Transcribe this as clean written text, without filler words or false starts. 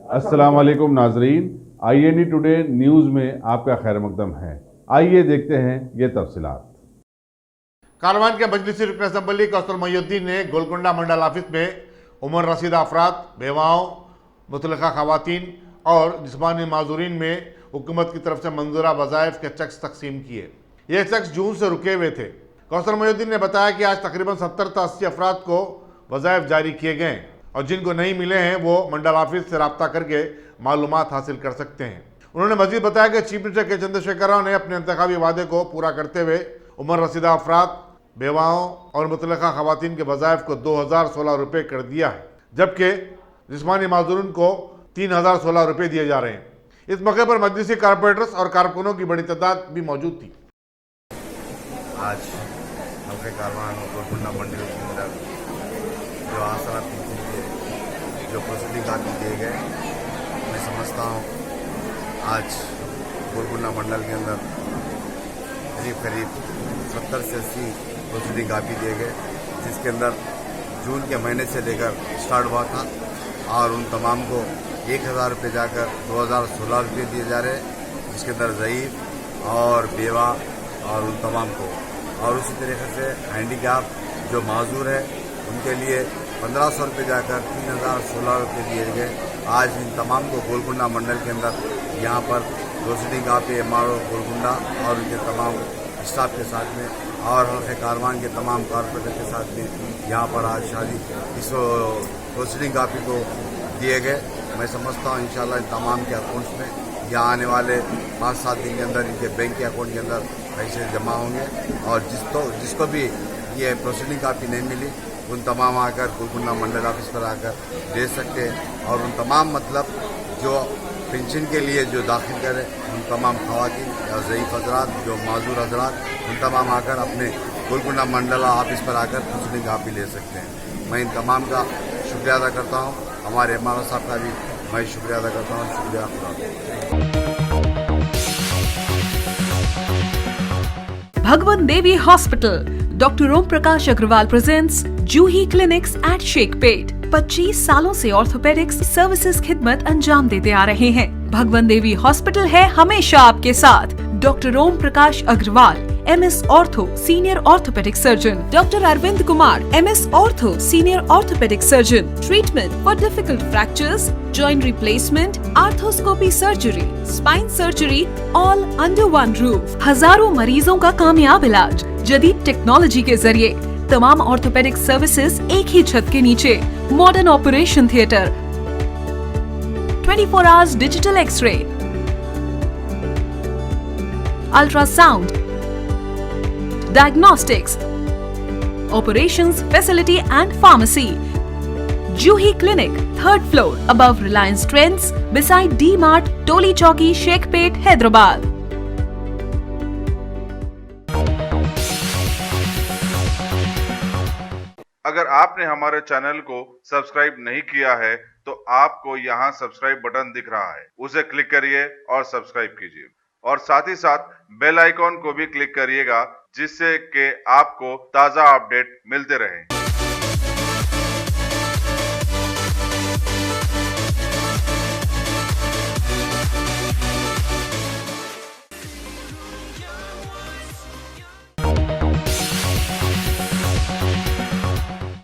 अस्सलाम वालेकुम नाजरीन, INE टुडे न्यूज़ में आपका खैर मकदम है। आइए देखते हैं ये तफसीलात। कारवान के मजलिसी रुकन असम्बली कौसर मोहिउद्दीन ने गोलकुंडा मंडल ऑफिस में उम्र रसीदा अफराद, बेवाओं, मुतलका खवातीन और जिस्मानी माजूरीन में हुकूमत की तरफ से मंजूरा वज़ाइफ के चेक्स तकसीम किए। ये चेक्स जून से रुके हुए थे। कौसर मोहिउद्दीन ने बताया कि आज तकरीबन 70 से 80 अफराद को वज़ाइफ जारी किए गए और जिनको नहीं मिले हैं वो मंडल ऑफिस से रब्ता करके मालूमात हासिल कर सकते हैं। उन्होंने मजीद बताया कि चीफ मिनिस्टर के चंद्रशेखर राव ने अपने इंतखाबी वादे को पूरा करते हुए उम्र रसीदा अफराद, बेवाओं और मुतलका खवातीन के वज़ाइफ को 2016 रुपये कर दिया है, जबकि जिस्मानी माजूरीन को 3016 रुपये दिए जा रहे हैं। इस मौके पर मजलिसी कारपोरेटर्स और कारकुनों की बड़ी तादाद भी मौजूद थी। आज हल्के कारवान गोलकुंडा मंडी के अंदर जो आसरा पेंशन के जो प्रोसीडिंग काफी दिए गए, मैं समझता हूँ आज गोलकुंडा मंडल के अंदर करीब 70 से 80 प्रोसीडिंग काफी दिए गए, जिसके अंदर जून के महीने से लेकर स्टार्ट हुआ था और उन तमाम को 1000 रुपये जाकर 2016 रुपये दिए जा रहे हैं, जिसके अंदर ज़ईफ और बेवा और उन तमाम को, और उसी तरीके से हैंडीकैप जो माजूर है उनके लिए 1500 रुपये जाकर 3016 रुपये दिए गए। आज इन तमाम को गोलकुंडा मंडल के अंदर यहाँ पर प्रोसीडिंग काफी MRO गोलकुंडा और उनके तमाम स्टाफ के साथ में और हल्के कारवान के तमाम कारपोरेटर के साथ में यहाँ पर आज शादी इस प्रोसीडिंग कापी को दिए गए। मैं समझता हूँ इंशाल्लाह इन तमाम के अकाउंट्स में यहाँ आने वाले 5-7 दिन के अंदर इनके बैंक के अकाउंट के अंदर पैसे जमा होंगे और जिसको भी ये प्रोसीडिंग कापी नहीं मिली उन तमाम आकर गोलकुंडा मंडल ऑफिस पर आकर दे सकते हैं और उन तमाम मतलब जो पेंशन के लिए जो दाखिल करें उन तमाम खवातीन या ज़ईफ हजरात जो माजूर हजरात उन तमाम आकर अपने गोलकुंडा मंडल ऑफिस पर आकर प्रोसीडिंग कापी ले सकते हैं। मैं इन तमाम का शुक्रिया अदा करता हूँ, हमारे MRO साहब का भी मैं शुक्रिया अदा करता हूँ। शुक्रिया खुदा। भगवान देवी hospital, doctor Om Prakash Agarwal presents जूही क्लिनिक्स एट शेखपेट। 25 सालों से ऑर्थोपेडिक्स सर्विसेज खिदमत अंजाम देते आ रहे हैं। भगवान देवी हॉस्पिटल है हमेशा आपके साथ। Doctor Om Prakash Agarwal, MS ortho senior orthopaedic surgeon, doctor Arvind Kumar, MS ortho senior orthopaedic surgeon. Treatment for difficult fractures, joint replacement, arthroscopy surgery, spine surgery, all under one roof. हजारों मरीजों का कामयाब इलाज जदीद टेक्नोलॉजी के जरिए। तमाम ऑर्थोपेडिक सर्विसेज एक ही छत के नीचे। Modern operation theatre, 24 hours digital x-ray, ultrasound, diagnostics, operations facility and pharmacy. Juhi Clinic, 3rd floor, above Reliance Trends, beside D-Mart, Toli Chowki, Shekhpet, Hyderabad. अगर आपने हमारे चैनल को सब्सक्राइब नहीं किया है तो आपको यहाँ सब्सक्राइब बटन दिख रहा है, उसे क्लिक करिए और सब्सक्राइब कीजिए और साथ ही साथ बेल आइकॉन को भी क्लिक करिएगा, जिससे कि आपको ताज़ा अपडेट मिलते रहें।